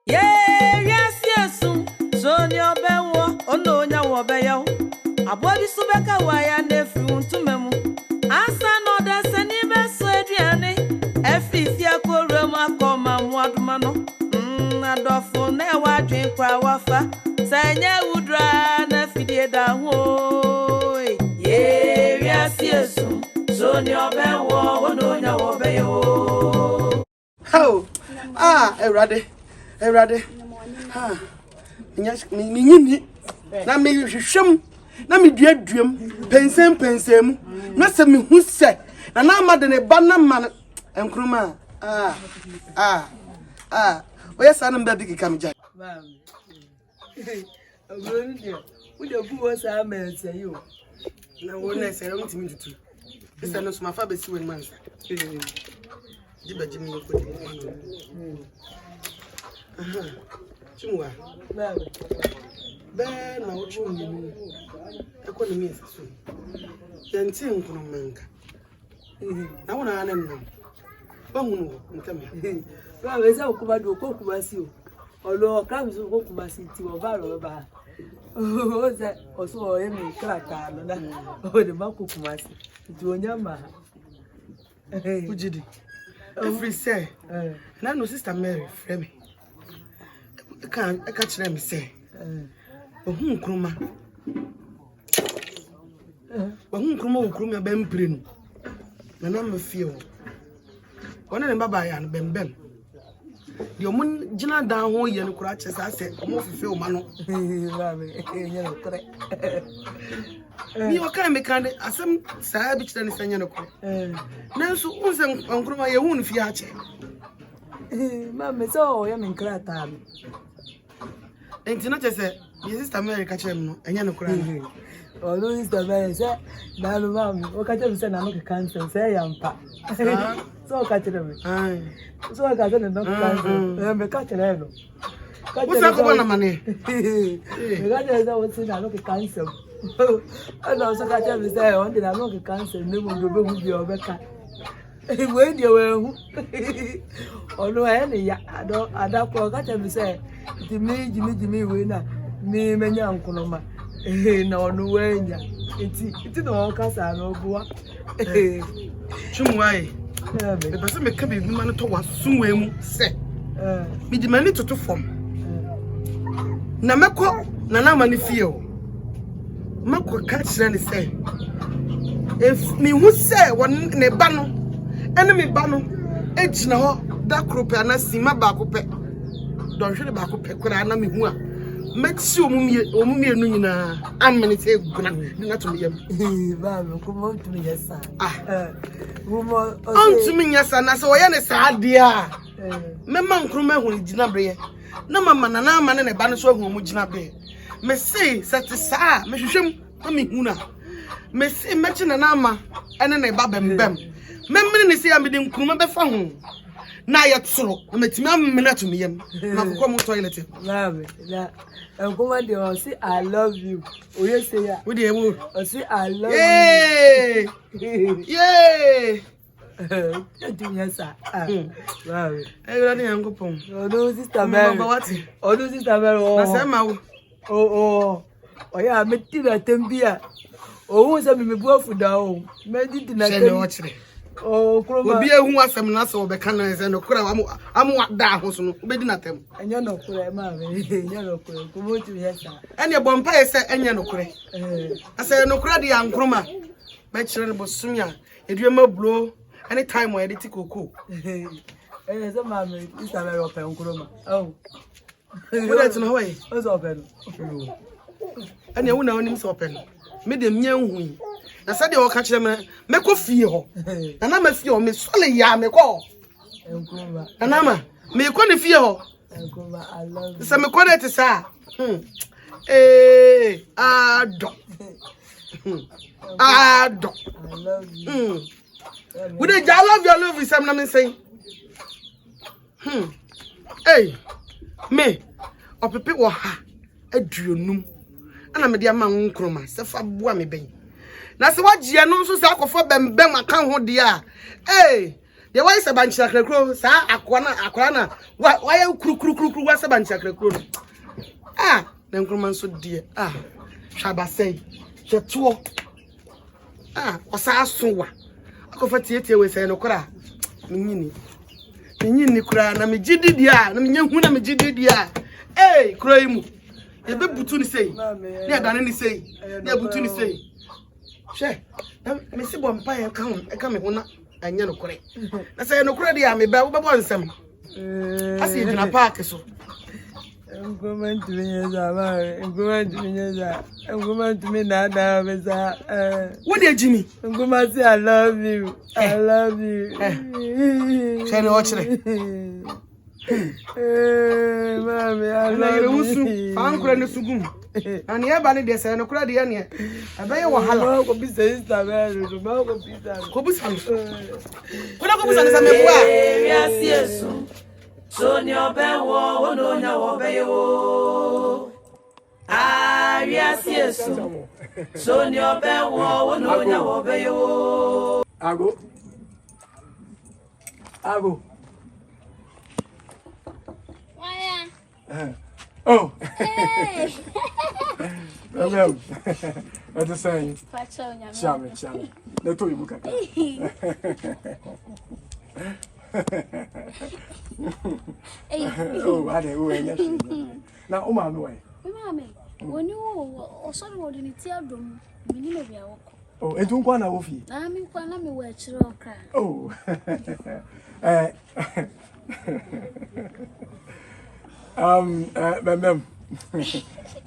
Yeah, yes, yes, so near Bewo, oh no, no, Bayo. A body subaka, why and if you want to memo. Asa no, that's an even surgery. If you could rema come and what mano. I don't for never drink for wafa. Say, ya would run a fiddy down. Yeah, yes, yes, so near Bewo, oh no, no, Bayo. How? Erade. Ha. Minyi na me hwehwem na me duaduam pensem na se me hu se na amade ne ba na ma enkroma oya sana mba bigi kamja Mam. Abro ni dia. Wo de bu wo sa ma nse yo. na wo na se ro ntimi tutu bisa no suma fa be si wen mansa di ba jimi ko di chimwa Mam. be na wo chimwa ni economy so yanti nkuru manka na wo na anan no ba hunu ntame Mam we sa okuba do ko kuba si o. Olo ka mi so ko kuba si ti o ba ro ba. O za o so o emi kraka no na. O de ma ko kuba si. Ti onya ma. ujidi every say na no sister Mary frame me ka kire me say ohun kroma ohun be mpire nu na me fie o wona ne baba ya no bembem de omun gina dan ho ye no kura che sa se omo fife o ma no Mam enya no kre. mi o kan me kan asem saa bi kire ne sanya no ko nanso unse nkroma ye hu no fie a che Mam me so ya min krata mi. enti na che se ye sister Mary ka kire me no enya no kura Olo is the best. Na no mam, o ka tell me say na no cancel, say yampa. So ka tell me. So ka tell no cancel. Me ka tell no. What's that going on, money? Me ka tell say o say na no cancel. And also ka tell me say on dey na no cancel, me mo do be hu bi o be ka. We dey we hu. Olo e ni ya ada ko ka tell me say jimi we na me menya nkoloma. Na onu wenya iti no kasa na obuwa Chumwai the person me ka bibi man to wasunwe mu se mi di mani toto fom na meko na ma ni fie o mako ka kire ni se if mi hu se won ne ba no ene mi ba no ejina ho da krope ana sima ba ko pe don hwe ba ko pe kura na mi hu a Mexi omumie nu nyina amene te guna na to meyam ba me ko mo tumi yesa mo ontumi nyasa na se woye ne saade a mema nkroma hu gina breye na mama na ama ne ba no so hu mu gina breye me sei sete saa me hwehwem na me hu na me sei mechi na ama ene ne ba bembem memene ne sei amede nkroma be fa hu na ya tsoro metimi amena to meyam na kokko mo toilet na me na Come on, they say I love you. Oh, yes, say ya. What do you want? I say I love you. Yay! Do yes, sir. Wow. I got the uncle Pong. Oh, no, sister Mary. Oh, no, sister Mary. Oh, yeah, I'm meeting at Tempia. Oh, who's a me boyfriend down? Made it in Oh, Obi ehu asem na se obeka na se no kura amu da ho so no obedi na tem enye no kura ma me enye no kura ko mo tu yesa ene bompa yese enye no kura ase no kura de ankroma me kire no bosum ya eduama blo anytime we edit koko enye so ma me isa me ro pe nkroma oh wo det no hoye o so pe no ene wo na onim so pe no me de mnya hu na se de o ka kire me meko fie ho na ma fie ho me sole ya me ko nkroma na ma me ko ne fie ho nkroma I love you se me ko ne te sa ado I love you we dey I love you sam na me say hey me opepe wo ha aduonum ana me de ama nkroma se fa boa me ben na se wagye no nso se akofo bembem aka ho de a de why say banchia krekro sa akwa na why kuru wa say banchia krekro na nkroma nso die hwaba sei hweto osa asowa akofa tie we say no kora nyini kura na me gididi na me nyehu na me gididi kura imu e be butu ni sei ne adane ni sei ne butu ni sei hwe me se bo mpa e ka me hona anya no kore na say no kore dia me ba wo bebo nsam asi edina park so Ngoma tumenyeza mama, ngoma tumenyeza. Ngoma tumenada beza. What dey Jimmy? Ngoma say I love you. I love you. Share watch it. Mama, I love you. Ankura ne sugum. Ani e ba ne de say no kura de ne. Abaye wahala. Ko bi say Instagram, ma ko bi say. Ko bi say. Ko na ko bi say me bua. Yes, yes. Sonio bewo ono nya wo beyo yes yes Sonio bewo ono nya wo beyo Ago Why? Oh. Hey. Hello. What the saying? Chame. No to you buka. Oh, I don't now, oh, my way. When you or some word in its album, maybe I walk. Oh, and don't want to offer. I mean, when I'm away, chill cry. Oh,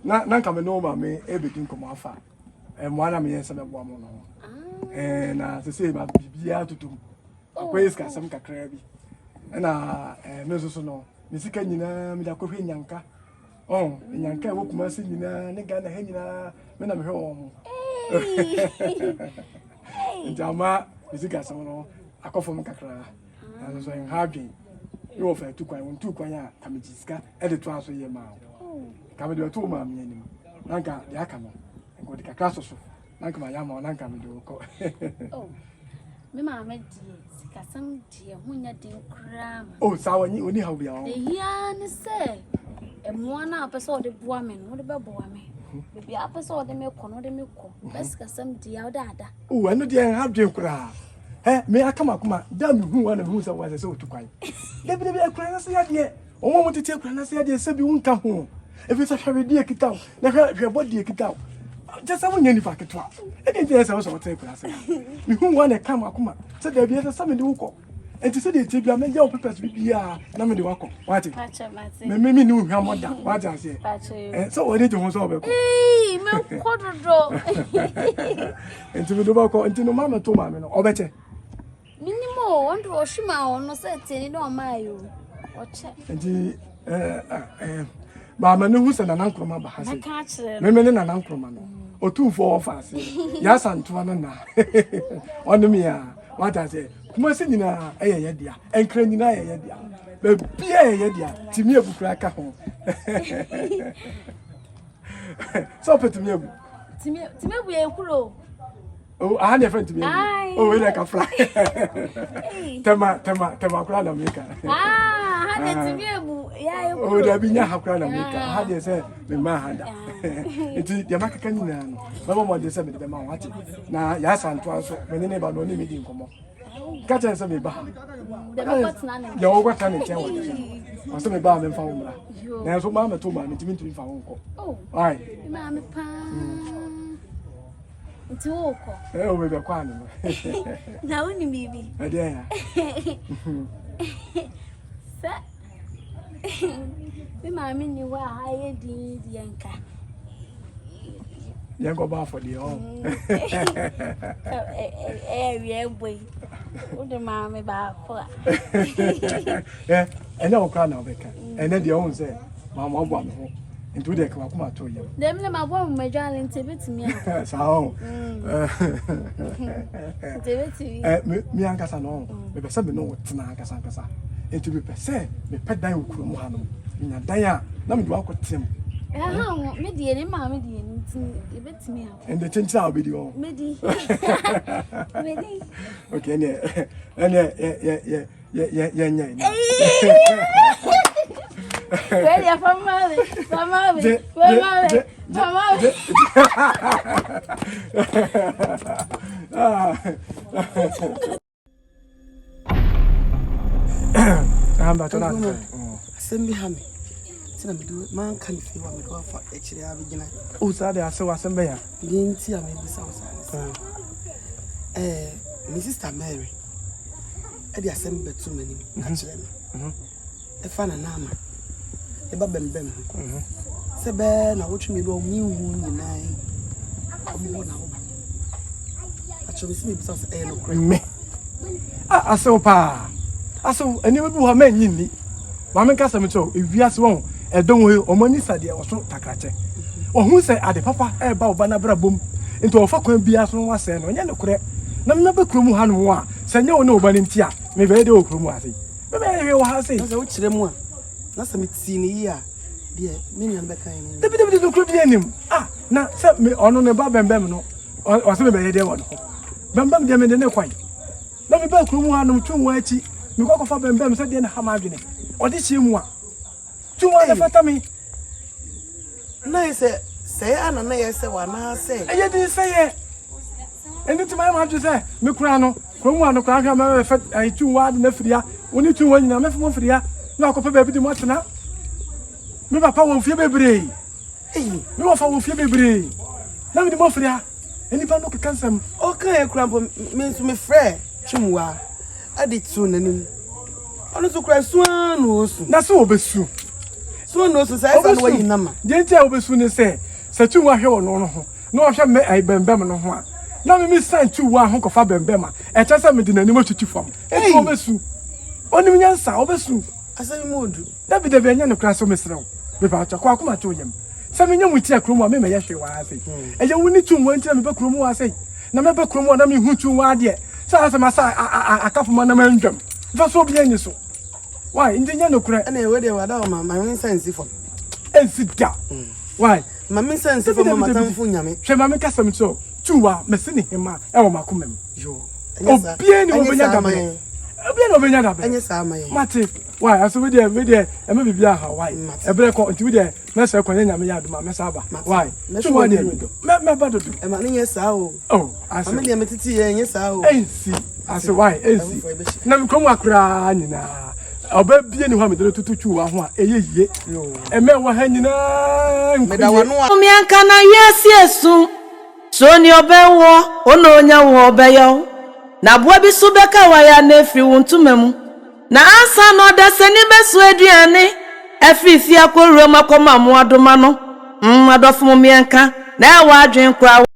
Nanka me no ma me everything come afa. And one am yes and one no. And as I say, my bibia to do. Akwes ka sam kakra bi. Na me so no. Me sika nyina me da kohwe nyanka. Oh, nyanka wo kuma se nyina ne ga na ha nyina me na me hwe o. Njama me sika sam no akofo me kakra. Na so en hadwen. You offer two kwan ya kamejisika e de to aso ye ma. Kame de to ma me anim. Nanka de aka no. Ngo de kakra so. Nanka ma ya ma nanka me de ko. Oh. Me mama die sikasam die hunya den kram. Oh, sawa ni oni hawo bia o. Ehia ne se emo na apeso de boa me no de be boa me. Bibia apeso de me kɔ no de me kɔ. Besikasam die o dada. Oh, eno de ha dwen kura. Me akama kuma da me hu wa na hu sa wa se otukwan. De bi akura na se ya de. Omo mo tete akura na se ya de se bi unka ho. Efi sa hwe de ekitaw. Na hwe body ekitaw. Just someone you need to talk. I didn't say I was a take class. You want to come up, so there be something to walk. And to say the table, I made your purpose with you. Now, me walk. What? Me knew how much that. What I say. And so I need to hold over. Hey, me quarter. And to the walk until no mamma told me, or better. Minimo, want to wash my own, no say, no, my you. Watch it. And Mama no who's an uncle Mama has it. Memen and uncle man. Or 2 4 of us. Yes, and 2 and on the mea. What I say, Kumasina, a yedia, and Cranina a yedia. But be a yedia, Timia Bukraka home. So put to me. Timia, we are cool. Oh, I had a friend to me. Oh, like a fly. Tema, crown of maker. Ah, Timia. Oh, there be no crown of maker. How do you say, the man? It's the Macacan. No one they said the man. Now, yes, and twice when they never know any meeting come on. Catch us a bit back. Your what time it tell or some bar and found. There's what Mamma told me to be found. Oh, aye, Mamma. It's walk. Oh, we were quiet. Now, only baby. I dare. Me mammy knew where I did Yanka. You go back for the home. Area way. What the mammy back for? Yeah, and no crown of it. And then the own say, Mamma, one home. Into the Kawakuma to you. Them my one, my darling, to me. So, me and Cassano, maybe some know what Tanaka and to be per se, me pet down Kumuhano. In a dia, let me walk with him. Medi any mammy, a bit to me. And the chin will be the one. Medi. Okay, yeah. Ready for mommy. I'm not Send me hammy. Send me do it. Man can feel what me go for actually. I begin. Oh, sorry, I saw some bear. Begin to maybe south. My sister Mary. I did send but too many. Actually, a fan and nama. A babem bem. Sebe na watch me go new moon in night. Actually, see me because I look me. I saw pa. I saw any of who are men in me. Mamma Casamito, if you ask one, a don't will or money sadia or so tacrache. Or who say at the papa about Banabra boom into a fucking beer from was saying, and you correct. Number Krumu Hanua, send you no one in Tia, maybe do Krumuasi. Maybe you will say, which them one. Not some seen here, dear, many and better. The bit of the good him. Ah, now set me on a bob and bemno, or some baby one. Bambam them in the quite. Let me back Krumu 2 whitey. You go for Bembem said then Hamagine. Or this you want. 2 for me. Nice, say, and I say, one, I say. I didn't say it. And it's my mother say, Mukrano, Krumu, Kranka, I 2 wide in the Fria, only 2 1 in the Fria. No, I baby the much now. Maybe power of your baby. Hey, no of our baby. Now the Mofria. And if I look at cancer, okay, Cramp means me fair. Chumwa. I did soon and only to cry swan was. That's all be soon. Swan was a size away in number. Didn't tell me soon say, such you are here no, I shall make a bembema no one. Now me sign 2 1 hunk of Bembema, and just some in the to form. Hey, Obesu. Only answer Obesu. I say mood. That be the Venyan class of Mr. Without a quackuma to him. Some young with your cruma, maybe yesterday, I say. And you will need to wait till me back room, I say. No matter cruma, I mean, who to wad yet. So as a massa, a couple man a man drum. That's what being so. Why, in the yellow crack, and where they were down, my main sense for. And sit down. Why, my main sense for my Funyami. Shall I make us some so? 2 messing him, Elmacum. You. Oh, bien over Yadama. Bien over Yadama. And yes, I'm Matty. Why, I saw with there, and maybe Hawaii. A break into there, Massa Colena Yadama, Messaba. Why? That's what I do. My brother, and my yes, oh, I saw me a metity, and yes, I see. I said, why, AC? Now come a crying now. I'll be any woman to 2 a year. And men were hanging on. Miankana, yes, Sonia Bewo, Ononya Wobeyo. Na Bwabi Subeka waya nephew untumemu. Na ansa no da seni besu aduane. Efifia ko roma koma mo adoma no. Adofo mianka na e wa adwen kra